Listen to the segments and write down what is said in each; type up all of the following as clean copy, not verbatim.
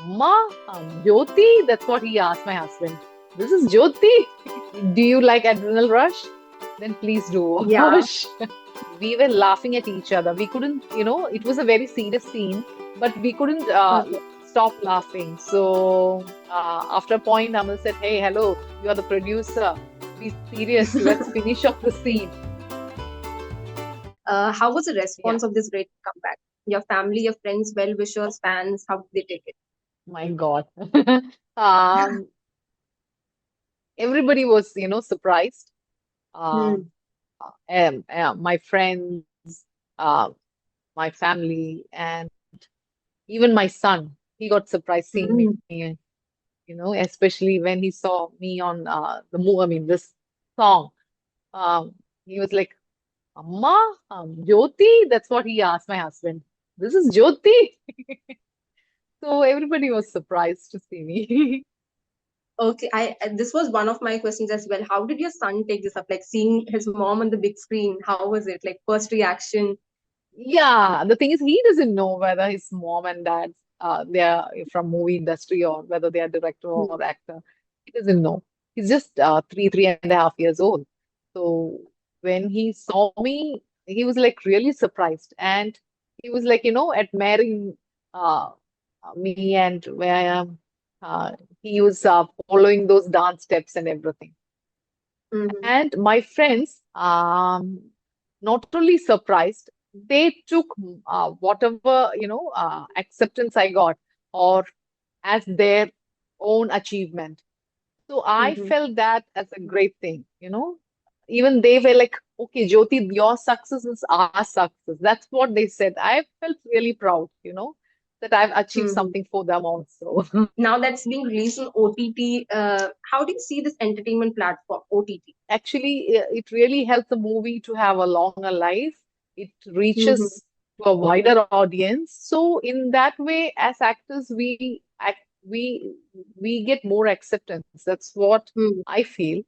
Amma, Jyoti, that's what he asked my husband. This is Jyoti. Do you like adrenal rush? Then please do Yeah. watch. We were laughing at each other. We couldn't, it was a very serious scene, but we couldn't Okay. stop laughing. So after a point, Amal said, "Hey, hello, you are the producer. Be serious. Let's finish off the scene." How was the Yeah, response of this great comeback? Your family, your friends, well-wishers, fans, how did they take it? my God. um, Everybody was, surprised. Hmm. Um, my friends, uh, my family, and even my son. He got surprised seeing me, Hmm. especially when he saw me on the movie, I mean, this song. Um, he was like, Amma, Jyoti? That's what he asked my husband. This is Jyoti. So everybody was surprised to see me. Okay, this was one of my questions as well. How did your son take this up? Like seeing his mom on the big screen, how was it? Like first reaction? Yeah, the thing is, he doesn't know whether his mom and dad they are from movie industry or whether they are director Hmm. or actor. He doesn't know. He's just 3.5 years old. So when he saw me, he was like really surprised, and he was like admiring uh, me and where I am. Uh, he was following those dance steps and everything. Hmm. And my friends, not only surprised, they took whatever, acceptance I got or as their own achievement. So I Hmm. felt that as a great thing. Even they were like, okay, Jyoti, your success is our success. That's what they said. I felt really proud, that I've achieved Hmm. something for them also. Now that's being released on OTT, how do you see this entertainment platform, OTT? Actually, it really helps the movie to have a longer life. It Hmm. reaches to a wider audience. So in that way, as actors, we get more acceptance. That's what Hmm. I feel.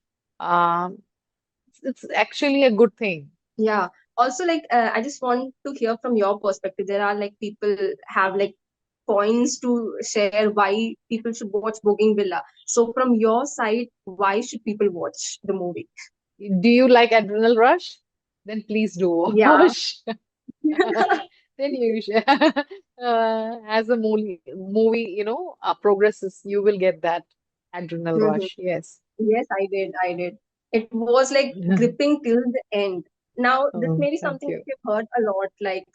It's actually a good thing. Yeah. Also, like, I just want to hear from your perspective. There are like people have like points to share why people should watch Bougainvillea. So, from your side, why should people watch the movie? Do you like Adrenal Rush? Then please do Yeah. watch. Then you should, as the movie, progresses, you will get that adrenal Mhm. rush. Yes. Yes, I did. I did. It was like gripping till the end. Now, this Oh, may be thank something you. that you've heard a lot, like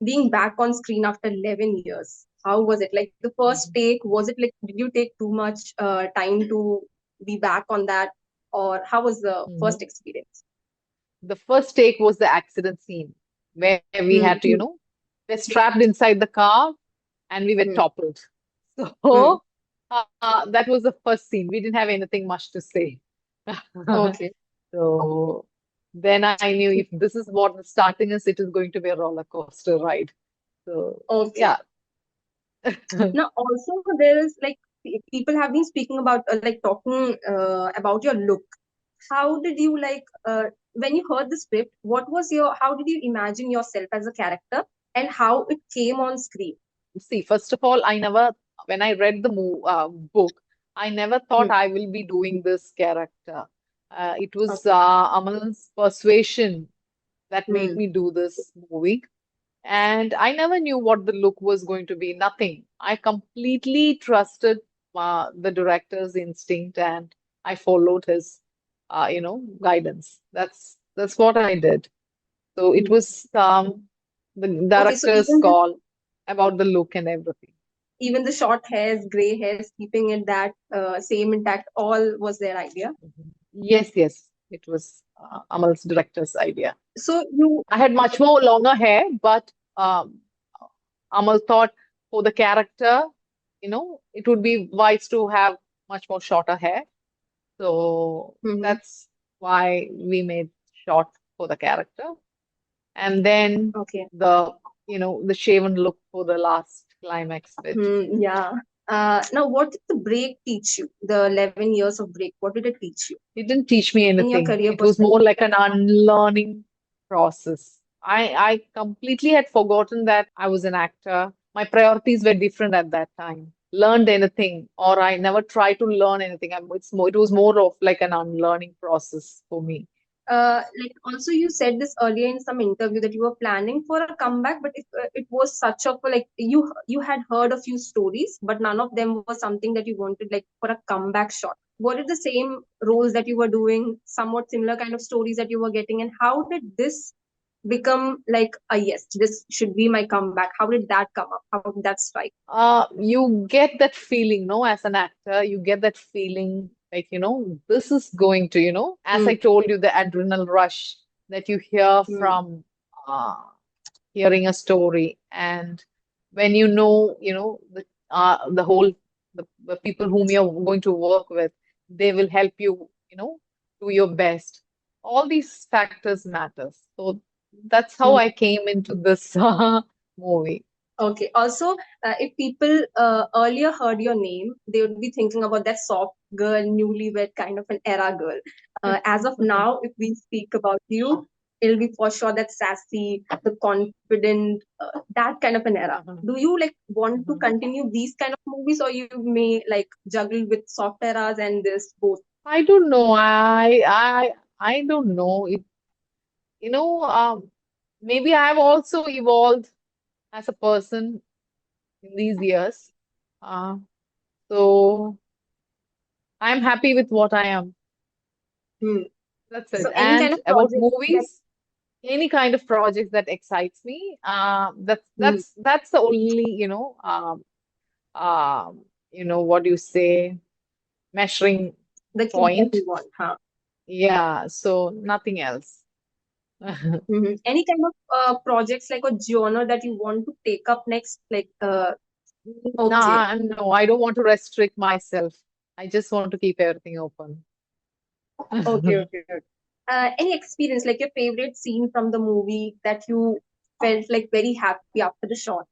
being back on screen after 11 years. How was it? Like the first Mhm. take, was it like, did you take too much time to be back on that? Or how was the first Mhm. experience? The first take was the accident scene where we had to, Mm-hmm. we're strapped inside the car and we were toppled. Mm. So that was the first scene. We didn't have anything much to say. Okay. So then I knew if this is what the starting is, it is going to be a roller coaster ride. So Okay. yeah. Now, also there is like people have been speaking about like talking about your look. How did you like when you heard the script? What was your? How did you imagine yourself as a character, and how it came on screen? See, first of all, when I read the book, I never thought Hmm. I will be doing this character. It was Okay. Amal's persuasion that made Hmm. me do this movie. And I never knew what the look was going to be, nothing. I completely trusted the director's instinct and I followed his, guidance. That's what I did. So it Hmm. was the Okay. So director's call about the look and everything. even the short hairs, gray hairs, keeping it that same intact, all was their idea. Mhm. Yes, yes, it was Amal's director's idea. So you. I had much more longer hair, but Amal thought for the character, it would be wise to have much more shorter hair. So Mhm. that's why we made short for the character. And then Okay. the shaven look for the last climax bit. Hmm, yeah. Now, what did the break teach you? The 11 years of break, what did it teach you It didn't teach me in your anything. career It was more perspective? like an unlearning process. I completely had forgotten that I was an actor. My priorities were different at that time. learned anything, or I never tried to learn anything. It was more of like an unlearning process for me. Like also you said this earlier in some interview that you were planning for a comeback, but it was such of a, like you had heard a few stories, but none of them was something that you wanted like for a comeback shot. Were it the same roles that you were doing, somewhat similar kind of stories that you were getting, and how did this become like a yes, this should be my comeback? How did that come up? How did that strike? You get that feeling, no, as an actor, you get that feeling like, this is going to, as Hmm. I told you, the adrenal rush that you hear Hmm. from uh, hearing a story. And when the whole, the people whom you're going to work with, they will help you, do your best. All these factors matters. So that's how Hmm. I came into this movie. Okay. Also, if people earlier heard your name, they would be thinking about that soft girl, newlywed kind of an era girl. As of now, if we speak about you, it'll be for sure that sassy, the confident, that kind of an era. Do you like want to continue these kind of movies, or you may like juggle with soft eras and this both? I don't know. I don't know. You know, um, Maybe I've also evolved as a person in these years. Uh, so I'm happy with what I am. Hmm. That's So it. any kind And of about project that. movies, any kind of project that excites me, that's Hmm. that's that's the only, what do you say, measuring The key that point. you want, huh? Yeah. So nothing else. Any kind of projects like a genre that you want to take up next? Like, okay, Nah, no, I don't want to restrict myself. I just want to keep everything open. okay. Any experience, like your favorite scene from the movie that you felt like very happy after the shot?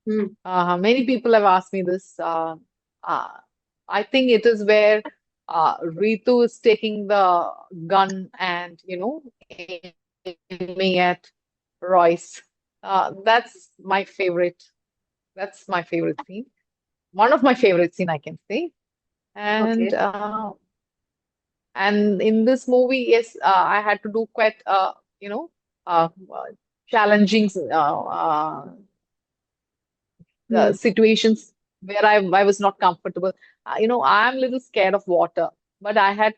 Hmm. Many people have asked me this. Uh, I think it is where Ritu is taking the gun and, aiming at Royce. That's my favorite. That's my favorite scene. One of my favorite scene, I can say. And Okay. in this movie, yes, I had to do quite, you know, challenging Hmm. situations where I was not comfortable. I'm a little scared of water, but I had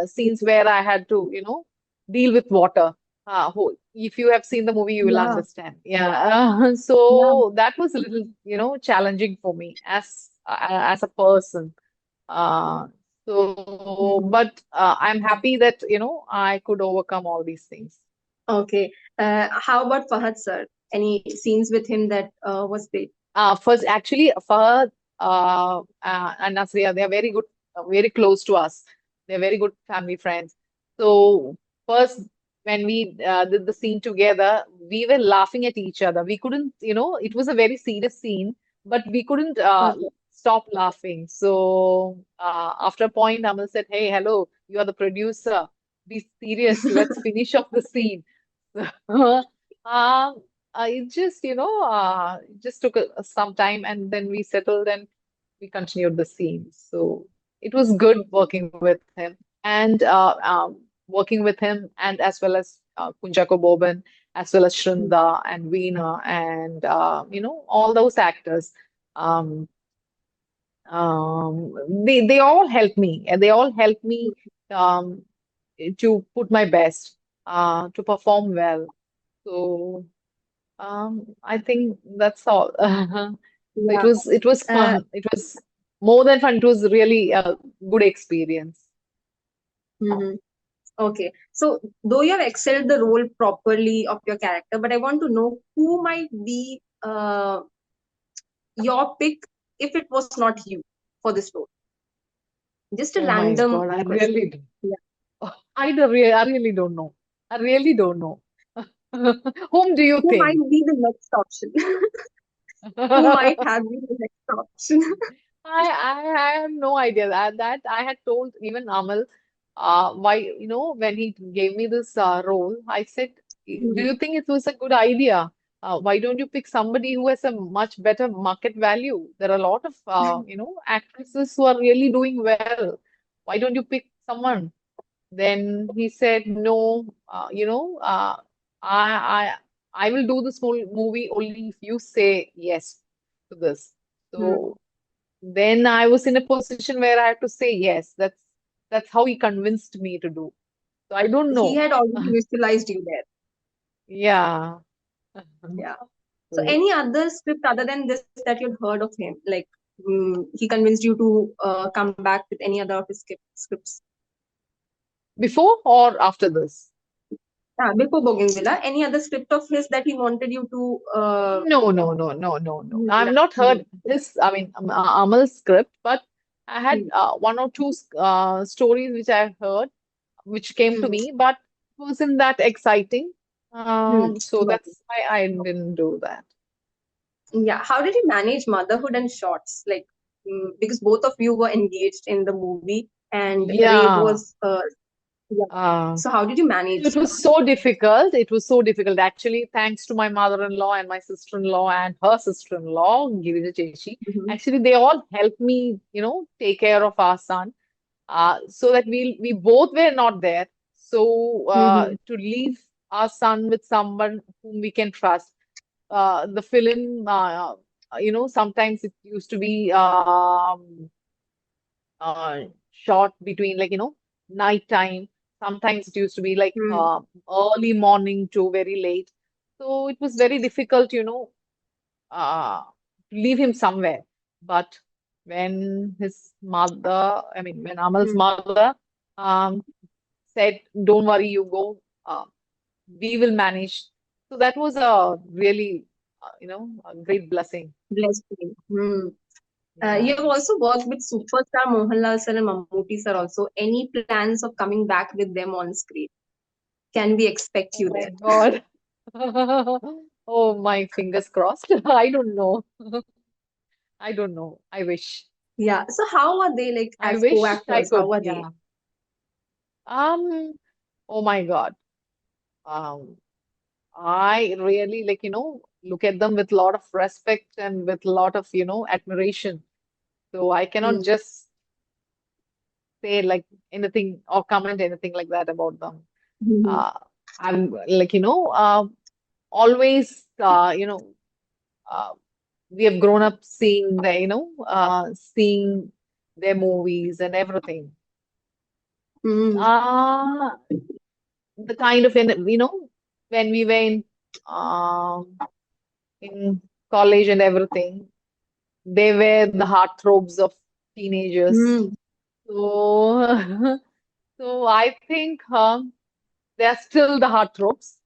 scenes where I had to, deal with water. If you have seen the movie, you will Yeah, understand. Yeah. yeah. So that was a little, challenging for me as a person. Uh, Hmm. but I'm happy that, I could overcome all these things. Okay. How about Fahad sir? Any scenes with him that was great? First, actually, Fahad and Nasriya, they are very good, very close to us. They're very good family friends. So, first, when we did the scene together, we were laughing at each other. We couldn't, it was a very serious scene, but we couldn't Okay. stop laughing. So, after a point, Amal said, "Hey, hello, you are the producer. Be serious. Let's finish off the scene." Um, it just, it just took some time and then we settled and we continued the scene. So it was good Okay. working with him and working with him and as well as Kunjako Boban, as well as Hmm. Shrinda and Veena and, all those actors. Um, they all helped me and they all helped me um, to put my best, to perform well. So I think that's all. Yeah. It was Uh, fun. It was more than fun. It was really a good experience. mhm. Okay. So, though you have excelled the role properly of your character, but I want to know who might be your pick if it was not you for this role. Just a Oh my random God, I question. really do. Yeah. I really don't know. I really don't know. Whom do you Who might think? be the next option? Who might have been the next option? I have no idea that I had told even Amal, why, when he gave me this role, I said, do Mhm. you think it was a good idea? Why don't you pick somebody who has a much better market value? There are a lot of, actresses who are really doing well. Why don't you pick someone? Then he said, no, I, I, I will do this whole movie only if you say yes to this. Hmm. So then I was in a position where I had to say yes. That's how he convinced me to do. So I don't He know. had already visualized you there. Yeah. Yeah. So So any other script other than this that you'd heard of him? Like he convinced you to come back with any other of his scripts? before or after this? Before Bougainvillea, any other script of his that he wanted you to No, no, no, no, no, no. use? I've not Hmm. heard his, Amal's script, but I had Hmm. one or two stories which I heard, which came to Hmm. me, but it wasn't that exciting. Hmm. So Got that's why I didn't do that. Yeah, how did you manage motherhood and shots? Like, because both of you were engaged in the movie, and Ray Yeah. was, yeah. Uh, So how did you so manage? it was so difficult. It was so difficult. Actually, thanks to my mother-in-law and my sister-in-law and her sister-in-law, Girija Cheshi. Hmm. Actually, they all helped me, take care of our son. So that we both were not there. So Hmm. to leave our son with someone whom we can trust. The film, sometimes it used to be uh, shot between night time. Sometimes it used to be like Hmm. early morning to very late. So it was very difficult, to leave him somewhere. But when his mother, when Amal's Hmm. mother um, said, "Don't worry, you go. We will manage." So that was a really, a great blessing. Blessed him. Hmm. Yeah. You have also worked with superstar Mohanlal sir and Mammootty sir also. Any plans of coming back with them on screen? Can we expect Oh you my there? God. Oh, my fingers crossed. I don't know. I don't know. I wish. Yeah. So how are they like I as wish I co-actors? How could. are they? Yeah. Um, oh my God. Um, I really look at them with a lot of respect and with a lot of, admiration. So I cannot Hmm. just say like anything or comment anything like that about them. Hmm. Uh, I'm like, always, uh, we have grown up seeing their movies and everything. Hmm. Uh, the kind of, when we were in college and everything, they were the heartthrobs of teenagers. Hmm. So, so I think they are still the heartthrobs.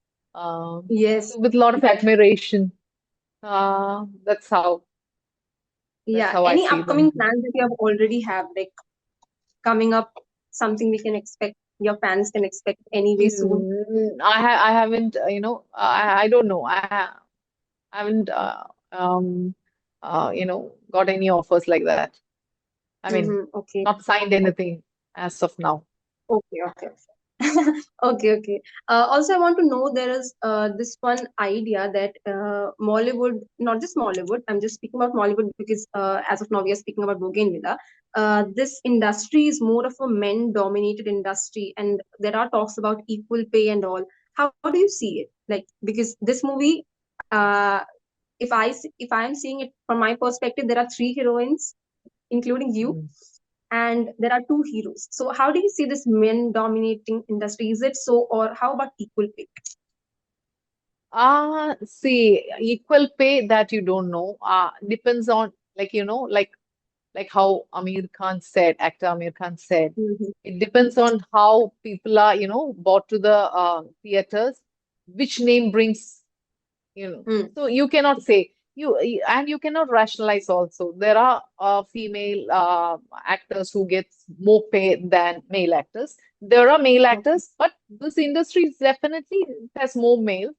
Yes. So with a lot of admiration. Uh, that's how that's Yeah. how I Any see them. upcoming plans that you have already have like coming up? Something we can expect. Your fans can expect anyway soon. I haven't, I don't know. I haven't, got any offers like that. I mean, Mm-hmm. Okay. not signed anything as of now. Okay. Okay. Okay, okay. Also, I want to know there is this one idea that Mollywood, not just Mollywood, I'm just speaking about Mollywood because as of now we are speaking about Bougainvillea. This industry is more of a men-dominated industry, and there are talks about equal pay and all. How do you see it? Like, because this movie, uh, if I am seeing it from my perspective, there are three heroines, including you, Mm. and there are two heroes. So how do you see this men dominating industry? Is it so, or how about equal pay? See, equal pay that you don't know, depends on like how Amir Khan said, actor Amir Khan said, Hmm. it depends on how people are, brought to the theaters, which name brings, Hmm. so you cannot say and you cannot rationalize also. There are female actors who gets more pay than male actors. There are male Okay. actors, but this industry is definitely has more male.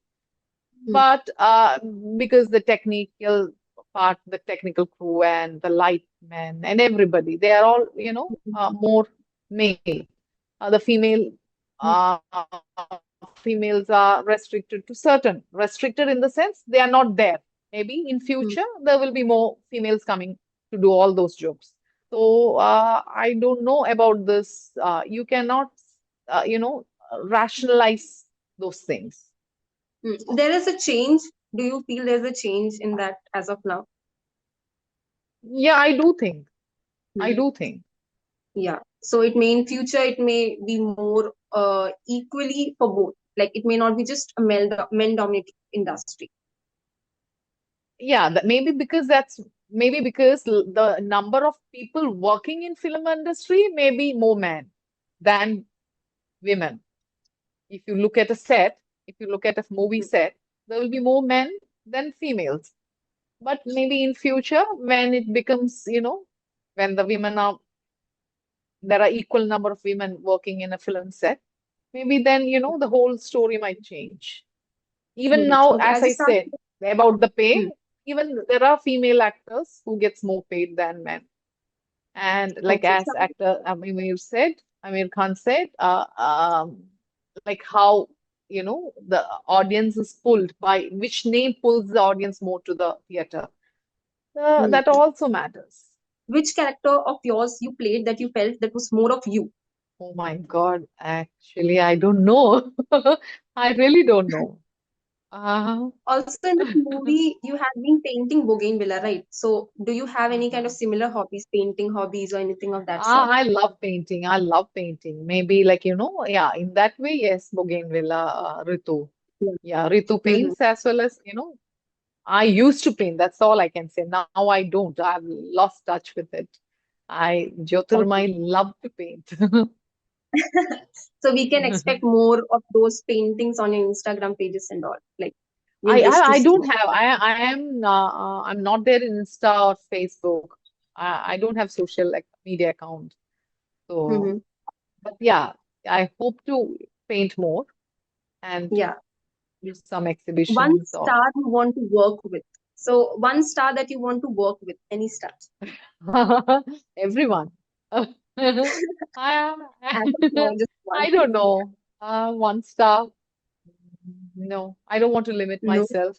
Hmm. But because the technical part, the technical crew and the lightmen and everybody, they are all, more male. The female uh, females are restricted in the sense they are not there. Maybe in Hmm. future there will be more females coming to do all those jobs. So I don't know about this. You cannot, rationalize those things. There is a change. Do you feel there's a change in that as of now? Yeah, I do think. I Hmm. do think. Yeah. So it may in future it may be more equally for both. Like it may not be just a men dominated industry. Yeah, that maybe because the number of people working in film industry may be more men than women. If you look at a set, if you look at a movie set, there will be more men than females. But maybe in future, when it becomes, when there are equal number of women working in a film set, maybe then, the whole story might change. Even Hmm. now, Okay. as As you I start. said about the pay, Hmm. even there are female actors who gets more paid than men. And like Okay. as actor Amir Khan said, like how the audience is pulled by which name pulls the audience more to the theater. That Hmm. also matters. Which character of yours you played that you felt that was more of you? Oh my God, actually, I don't know. I really don't know. Uh, Also, in this movie, you have been painting Bougainvillea, right? So, do you have any kind of uh-huh. similar hobbies, painting hobbies, or anything of that sort? I love painting. I love painting. Maybe like, yeah, in that way, yes, Bougainvillea, Ritu. Yeah. Yeah, Ritu Hmm. paints as well as, I used to paint. That's all I can say. Now I don't. I've lost touch with it. Okay. Jyothirmayi love to paint. So, we can expect more of those paintings on your Instagram pages and all. Like, we'll I, wish I to I see don't more. have. I'm not there in Insta or Facebook. I don't have social like media account. So, Hmm. but yeah, I hope to paint more and Yeah. do some One exhibitions or star you want to work with. So, one star that you want to work with, any star. everyone. I, As of now, just one. I don't know. One star. No, I don't want to limit No. myself.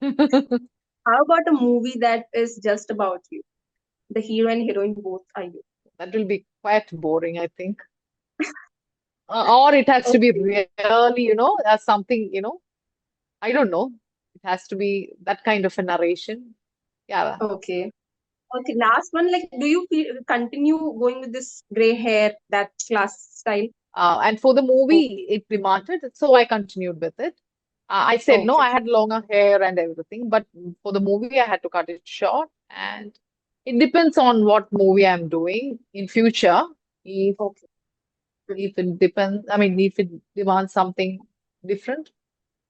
How about a movie that is just about you? The hero and heroine both are you. That will be quite boring, I think. Or it has to be Okay. really, something, I don't know. It has to be that kind of a narration. Yeah. Okay. Okay, last one. Like, do you continue going with this gray hair, that class style? And for the Oh, movie, it demanded, so I continued with it. I said no, okay. I had longer hair and everything, but for the movie, I had to cut it short. And it depends on what movie I'm doing in future. If Okay. Mm. if it depends, I mean, if it demands something different,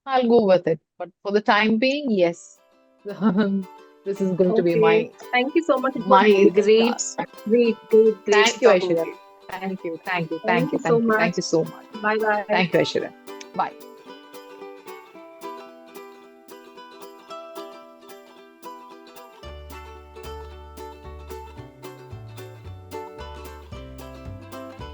I'll go with it. But for the time being, yes, this is going to be Okay. my Thank you so much. It was my great, start. great Thank you, talking with Aishwarya. you. Thank you, thank you, thank Thank you, you so thank you, much. thank you so much. Bye bye. Thank you, Aishwarya. Bye.